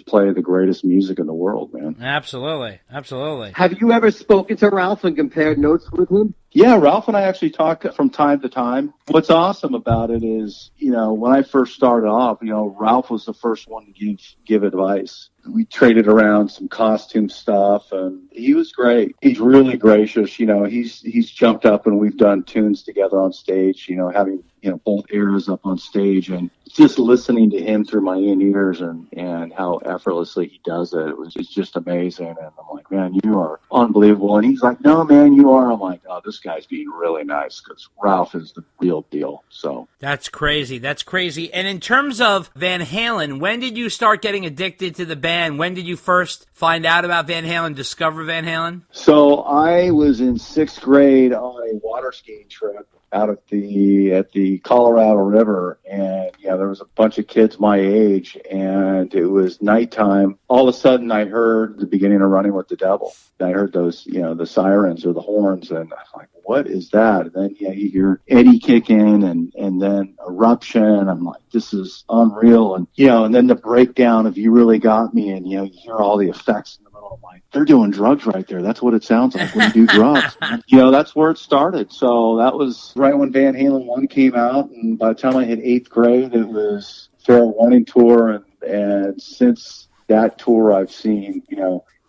just play the greatest music in the world, man. Absolutely. Absolutely. Have you ever spoken to Ralph and compared notes with him? Yeah, Ralph and I actually talk from time to time. What's awesome about it is, when I first started off, Ralph was the first one to give advice. We traded around some costume stuff, and he was great. He's really gracious. He's jumped up and we've done tunes together on stage, having, both eras up on stage, and just listening to him through my in-ears and how effortlessly he does it. It's just amazing. And I'm like, man, you are unbelievable. And he's like, no, man, you are. I'm like, oh, this guy's being really nice, because Ralph is the real deal. So that's crazy. That's crazy. And in terms of Van Halen, when did you start getting addicted to the band? When did you first find out about Van Halen, discover Van Halen? So I was in 6th grade on a water skiing trip out at the Colorado River, and there was a bunch of kids my age, and it was nighttime. All of a sudden I heard the beginning of Running with the Devil. I heard those, the sirens or the horns, and I'm like, what is that? And then you hear Eddie kick in, and then Eruption. I'm like, this is unreal. And and then the breakdown of You Really Got Me, and you hear all the effects in the middle. I'm like, they're doing drugs right there. That's what it sounds like when you do drugs. That's where it started. So that was right when Van Halen 1 came out, and by the time I hit 8th grade, it was Fair Warning Tour, and since that tour, I've seen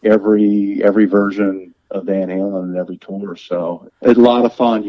every version of Van Halen in every tour. So it's a lot of fun.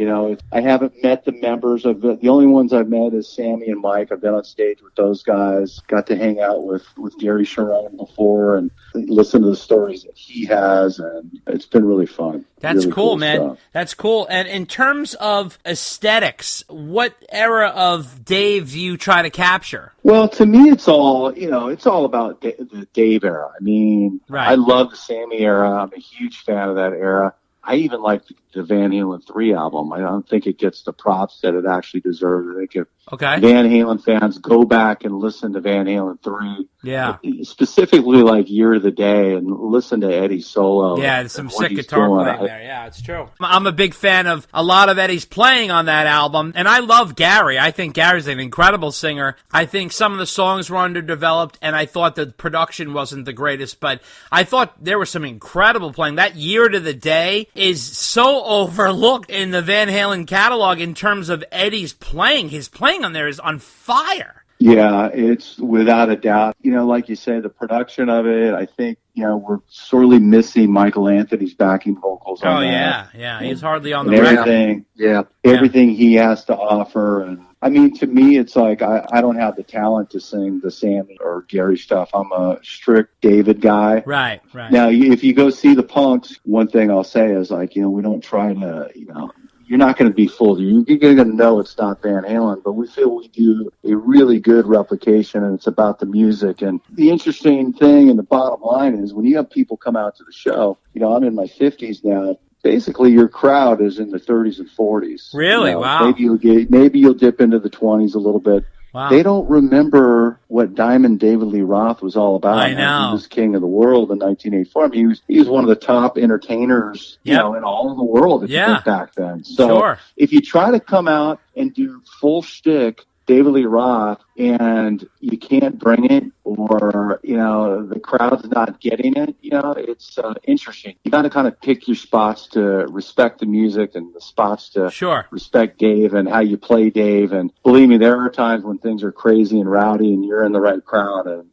I haven't met the members of the only ones I've met is Sammy and Mike. I've been on stage with those guys, got to hang out with Gary Sharon before and listen to the stories that he has, and it's been really fun. That's really cool, man. Stuff. That's cool. And in terms of aesthetics, what era of Dave do you try to capture? Well, to me, it's all about the Dave era. I mean, right. I love the Sammy era. I'm a huge fan of that era. I even like the Van Halen 3 album. I don't think it gets the props that it actually deserves. I think if Van Halen fans go back and listen to Van Halen 3, specifically like Year of the Day, and listen to Eddie's solo. Yeah, some sick guitar playing there. Yeah, it's true. I'm a big fan of a lot of Eddie's playing on that album, and I love Gary. I think Gary's an incredible singer. I think some of the songs were underdeveloped, and I thought the production wasn't the greatest, but I thought there was some incredible playing. That Year to the Day is so overlooked in the Van Halen catalog in terms of Eddie's playing. His playing on there is on fire. Yeah, it's without a doubt. Like you say, the production of it, I think, we're sorely missing Michael Anthony's backing vocals on that. Yeah. He's hardly on the record. Everything he has to offer. And I mean, to me, it's like I don't have the talent to sing the Sammy or Gary stuff. I'm a strict David guy. Right. Now, if you go see the Punks, one thing I'll say is like, we don't try to, you're not going to be fooled. You're going to know it's not Van Halen, but we feel we do a really good replication, and it's about the music. And the interesting thing and the bottom line is when you have people come out to the show, I'm in my 50s now, basically your crowd is in the 30s and 40s. Really? Wow. Maybe you'll dip into the 20s a little bit. Wow. They don't remember what Diamond David Lee Roth was all about. I know. He was king of the world in 1984. I mean, he was one of the top entertainers, in all of the world if you think back then. So if you try to come out and do full shtick David Lee Roth and you can't bring it, or the crowd's not getting it, it's interesting. You got to kind of pick your spots to respect the music and the spots to respect Dave and how you play Dave. And believe me, there are times when things are crazy and rowdy and you're in the right crowd, and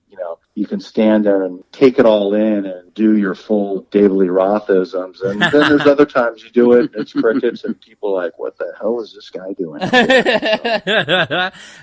you can stand there and take it all in and do your full David Lee Rothisms. And then there's other times you do it and it's crickets and people are like, what the hell is this guy doing?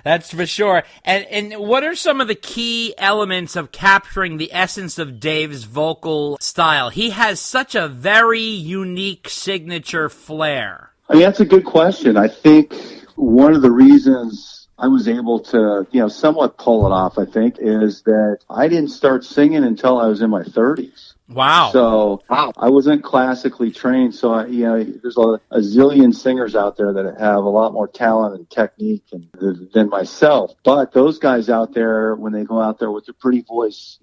That's for sure. And what are some of the key elements of capturing the essence of Dave's vocal style? He has such a very unique signature flair. I mean, that's a good question. I think one of the reasons I was able to, somewhat pull it off, I think, is that I didn't start singing until I was in my 30s. Wow. So I wasn't classically trained. So, there's a zillion singers out there that have a lot more talent and technique than myself. But those guys out there, when they go out there with their pretty voice,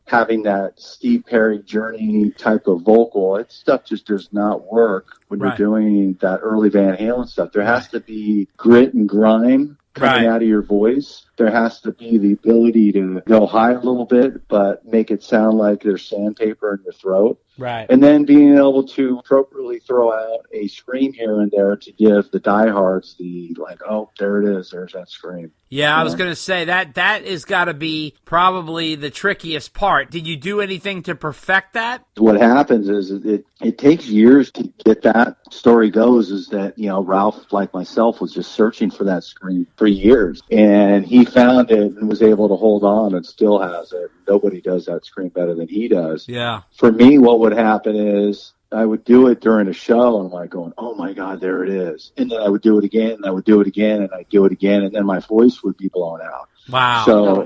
having that Steve Perry Journey type of vocal, that stuff just does not work when you're doing that early Van Halen stuff. There has to be grit and grime coming out of your voice. there has to be the ability to go high a little bit, but make it sound like there's sandpaper in your throat. Right. And then being able to appropriately throw out a scream here and there to give the diehards the, like, oh, there it is, there's that scream. Yeah, I was going to say that has got to be probably the trickiest part. Did you do anything to perfect that? What happens is it takes years to get that. Story goes is that, Ralph, like myself, was just searching for that scream for years. And he found it and was able to hold on and still has it. Nobody does that scream better than he does. Yeah. For me, what would happen is I would do it during a show, and I'm like going, oh, my God, there it is. And then I would do it again, and I would do it again, and I'd do it again, and then my voice would be blown out. Wow. So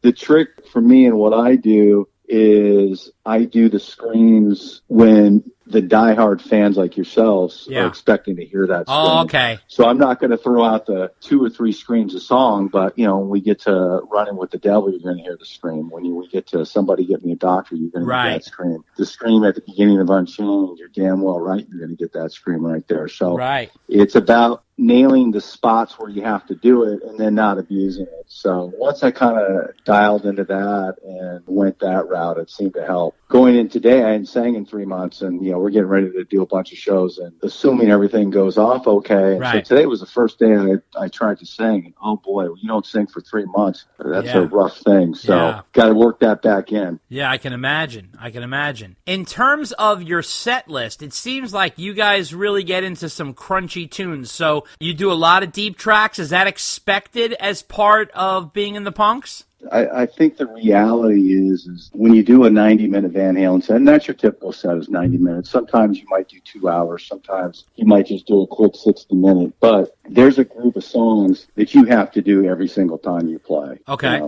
the trick for me and what I do is I do the screams when the diehard fans like yourselves are expecting to hear that scream. Oh, okay. So I'm not going to throw out the 2 or 3 screams a song, but, when we get to Running with the Devil, you're going to hear the scream. When we get to Somebody Get Me a Doctor, you're going to get that scream. The scream at the beginning of Unchained, you're damn well right, you're going to get that scream right there. So it's about nailing the spots where you have to do it and then not abusing it. So once I kind of dialed into that and went that route, it seemed to help. Going in today, I hadn't sang in 3 months, and, we're getting ready to do a bunch of shows, and assuming everything goes off okay. So today was the first day I tried to sing, and oh boy, you don't sing for 3 months. That's a rough thing. So got to work that back in. Yeah, I can imagine. In terms of your set list, it seems like you guys really get into some crunchy tunes. So you do a lot of deep tracks. Is that expected as part of being in the Punks? I think the reality is when you do a 90-minute Van Halen set, and that's your typical set is 90 minutes. Sometimes you might do 2 hours. Sometimes you might just do a quick 60-minute. But there's a group of songs that you have to do every single time you play. Okay.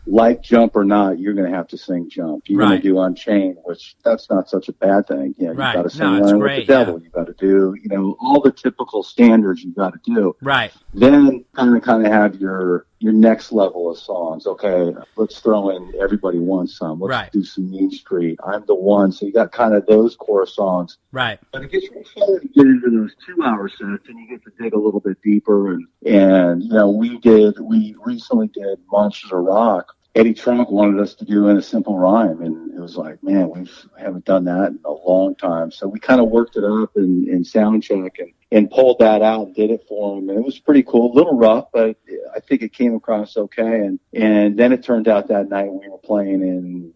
Like Jump or not, you're going to have to sing Jump. You're going to do Unchained, which that's not such a bad thing. You've got to sing Running with the Devil. You've got to do, all the typical standards you've got to do. Right. Then kind of have your next level of songs. Okay, let's throw in Everybody Wants Some. Let's do some Mean Street. I'm the One. So you got kind of those core songs. Right. But it gets really fun to get into those 2-hour sets, and you get to dig a little bit deeper. And we recently did Monsters of Rock. Eddie Trunk wanted us to do In a Simple Rhyme, and it was like, man, we haven't done that in a long time. So we kind of worked it up in sound check and pulled that out and did it for him. And it was pretty cool, a little rough, but I think it came across okay. And then it turned out that night we were playing in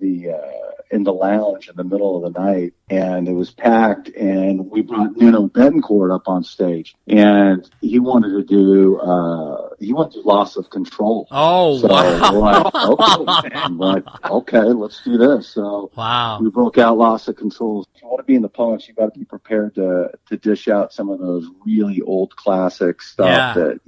the lounge in the middle of the night, and it was packed, and we brought Nuno Betancourt up on stage, and he wanted to do Loss of Control. Oh, so wow. I'm like, okay, let's do this. So we broke out Loss of Control. If you want to be in the Punks, you got to be prepared to dish out some of those really old classic stuff that,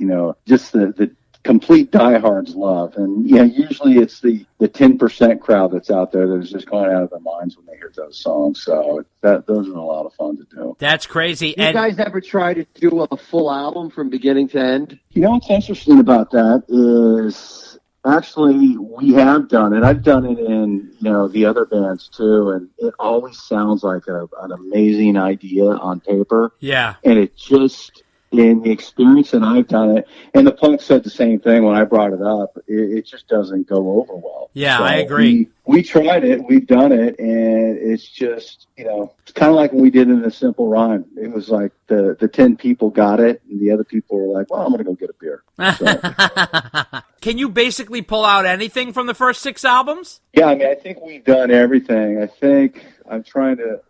just the complete diehards love. And usually it's the 10% crowd that's out there that is just going out of their minds when they hear those songs. So those are a lot of fun to do. That's crazy. You guys ever try to do a full album from beginning to end? What's interesting about that is actually we have done it. I've done it in, the other bands too. And it always sounds like an amazing idea on paper. Yeah. And it just, in the experience that I've done it, and the Punks said the same thing when I brought it up, it just doesn't go over well. Yeah, so I agree. We tried it, we've done it, and it's just, it's kind of like when we did In a Simple Rhyme. It was like the 10 people got it, and the other people were like, well, I'm going to go get a beer. So. Can you basically pull out anything from the first 6 albums? Yeah, I think we've done everything. I think I'm trying to,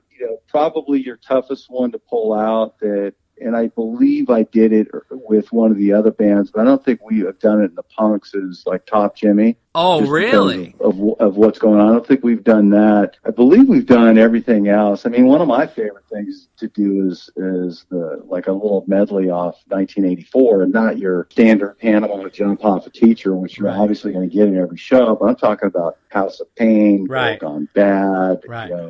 probably your toughest one to pull out and I believe I did it with one of the other bands, but I don't think we have done it in the Punks, is like Top Jimmy. Oh, really? Of what's going on. I don't think we've done that. I believe we've done everything else. One of my favorite things to do is like a little medley off 1984, and not your standard Panama Jump Off a Teacher, which you're obviously going to get in every show, but I'm talking about House of Pain, Gone Bad,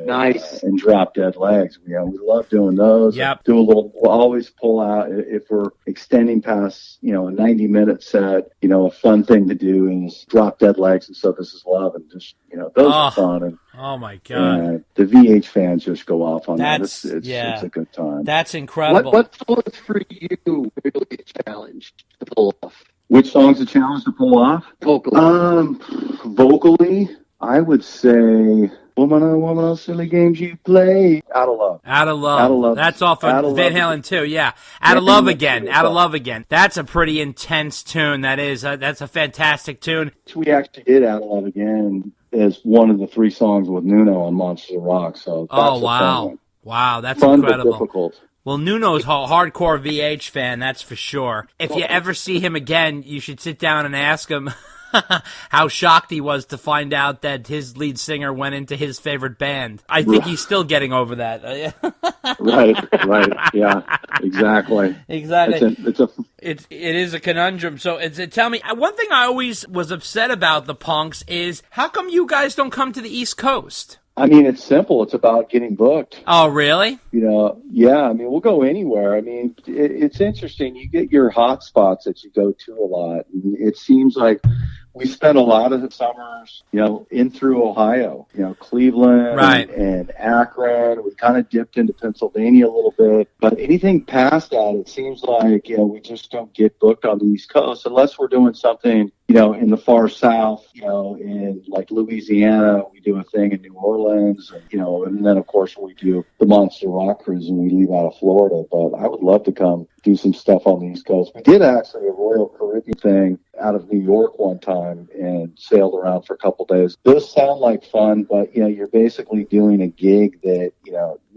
nice, and Drop Dead Legs. We love doing those. Yep. We'll always pull out, if we're extending past, a 90-minute set, a fun thing to do is Drop Dead Legs and So This Is Love, and just, those are fun. And, oh my God. The VH fans just go off on that. It's a good time. That's incredible. What was for you really a challenge to pull off? Which song's a challenge to pull off? Vocally. Vocally, I would say "Woman, oh woman, oh silly games you play." Out of love. Out of Love. Out of Love. That's off of Van Halen too. Yeah. Out of Love again. Out of Love again. That's a pretty intense tune. That is. That's a fantastic tune. We actually did Out of Love again as one of the 3 songs with Nuno on Monsters of Rock. So that's a fun one. Wow, that's fun incredible. But difficult. Well, Nuno's a hardcore VH fan, that's for sure. If you ever see him again, you should sit down and ask him how shocked he was to find out that his lead singer went into his favorite band. I think he's still getting over that. Right, yeah, exactly. It is a conundrum. So tell me, one thing I always was upset about the Punks is, how come you guys don't come to the East Coast? I mean, it's simple. It's about getting booked. Oh, really? Yeah. I mean, we'll go anywhere. I mean, it's interesting. You get your hot spots that you go to a lot. And it seems like we spent a lot of the summers, in through Ohio, Cleveland and Akron. We kind of dipped into Pennsylvania a little bit. But anything past that, it seems like, we just don't get booked on the East Coast unless we're doing something, in the far south, in like Louisiana. We do a thing in New Orleans, and then, of course, we do the Monster Rock Cruise and we leave out of Florida. But I would love to come do some stuff on the East Coast. We did actually a Royal Caribbean thing out of New York one time and sailed around for a couple days. Those sound like fun, but, you're basically doing a gig that,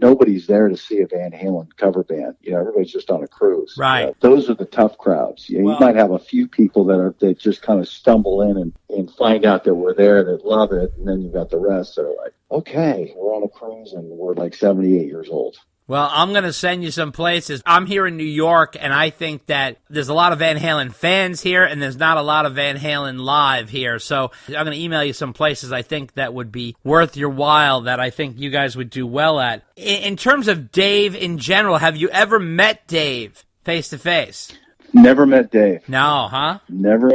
nobody's there to see a Van Halen cover band. Everybody's just on a cruise. Right. Those are the tough crowds. You might have a few people that just kind of stumble in and find out that we're there, that love it, and then you've got the rest that are like, okay, we're on a cruise and we're like 78 years old. Well, I'm going to send you some places. I'm here in New York, and I think that there's a lot of Van Halen fans here, and there's not a lot of Van Halen live here. So I'm going to email you some places I think that would be worth your while, that I think you guys would do well at. In terms of Dave in general, have you ever met Dave face-to-face? Never met Dave. No, huh? Never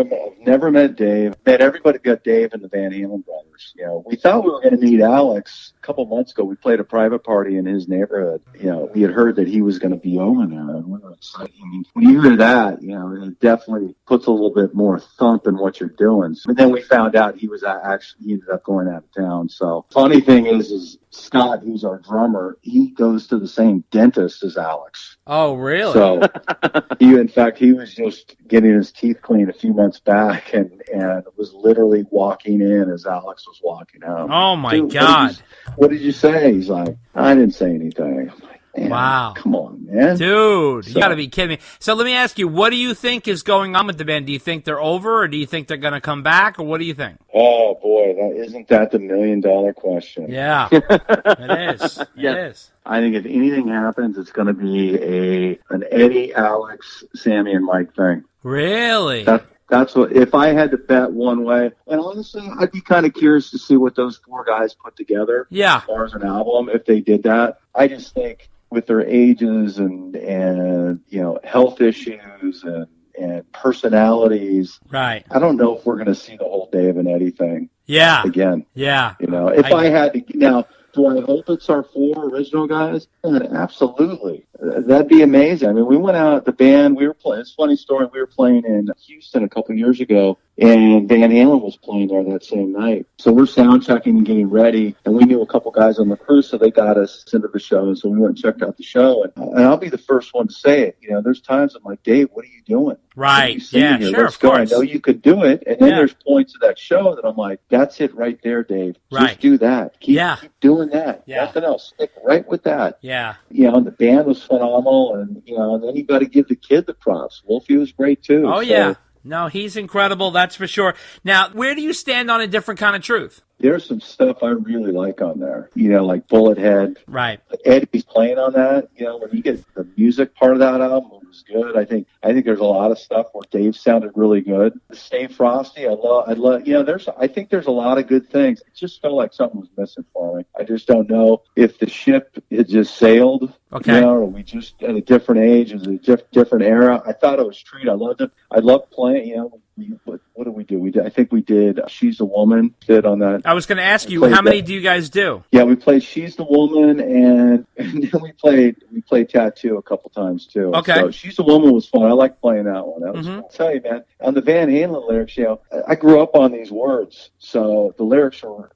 met Dave. Met everybody but Dave and the Van Halen brothers. We thought we were going to meet Alex a couple months ago. We played a private party in his neighborhood. We had heard that he was going to be over there, and we were excited. I mean, when you hear that, it definitely puts a little bit more thump in what you're doing. But then we found out he ended up going out of town. So funny thing is Scott, who's our drummer, he goes to the same dentist as Alex. Oh, really? So he was just getting his teeth cleaned a few months back and was literally walking in as Alex was walking out. Oh, my God. What did you say? He's like, I didn't say anything. I'm like, man, wow. Come on, man. Dude, you got to be kidding me. So let me ask you, what do you think is going on with the band? Do you think they're over, or do you think they're going to come back, or what do you think? Oh, boy, isn't that the $1 million question? Yeah, it is. Yeah. It is. I think if anything happens, it's going to be an Eddie, Alex, Sammy, and Mike thing. Really? That's what, if I had to bet one way, and honestly, I'd be kind of curious to see what those 4 guys put together. Yeah. As far as an album, if they did that. I just think with their ages and health issues and personalities, right? I don't know if we're going to see the whole Dave and Eddie thing. Yeah. Again. Yeah. If I had to now. Do I hope it's our 4 original guys? Absolutely. That'd be amazing. I mean, we went out, the band, we were playing, it's a funny story, we were playing in Houston a couple years ago, and Van Halen was playing there that same night. So we're sound checking and getting ready, and we knew a couple guys on the crew, so they got us into the show, so we went and checked out the show. And I'll be the first one to say it. There's times I'm like, Dave, what are you doing? Right. Yeah, here? sure, Let's of go. course. I know you could do it. And then there's points of that show that I'm like, that's it right there, Dave. Right. Just do that. Keep doing that. Yeah. Nothing else. Stick right with that. Yeah. And the band was phenomenal. And, and then you got to give the kid the props. Wolfie was great, too. Oh, yeah. No, he's incredible. That's for sure. Now, where do you stand on A Different Kind of Truth? There's some stuff I really like on there, like Bullet Head. Right. Eddie's playing on that. When you get the music part of that album, it was good. I think there's a lot of stuff where Dave sounded really good. Stay Frosty, I love. I think there's a lot of good things. It just felt like something was missing for me. I just don't know if the ship had just sailed. Okay. Or we just at a different age, it was a different era. I thought it was treat. I loved it. I loved playing. what did we do? I think we did She's the Woman, did on that. I was going to ask you, how many do you guys do? Yeah, we played She's the Woman, and then we played Tattoo a couple times too. Okay. So She's the Woman was fun. I like playing that one. That was fun. I'll tell you, man, on the Van Halen lyrics, I grew up on these words, so the lyrics were,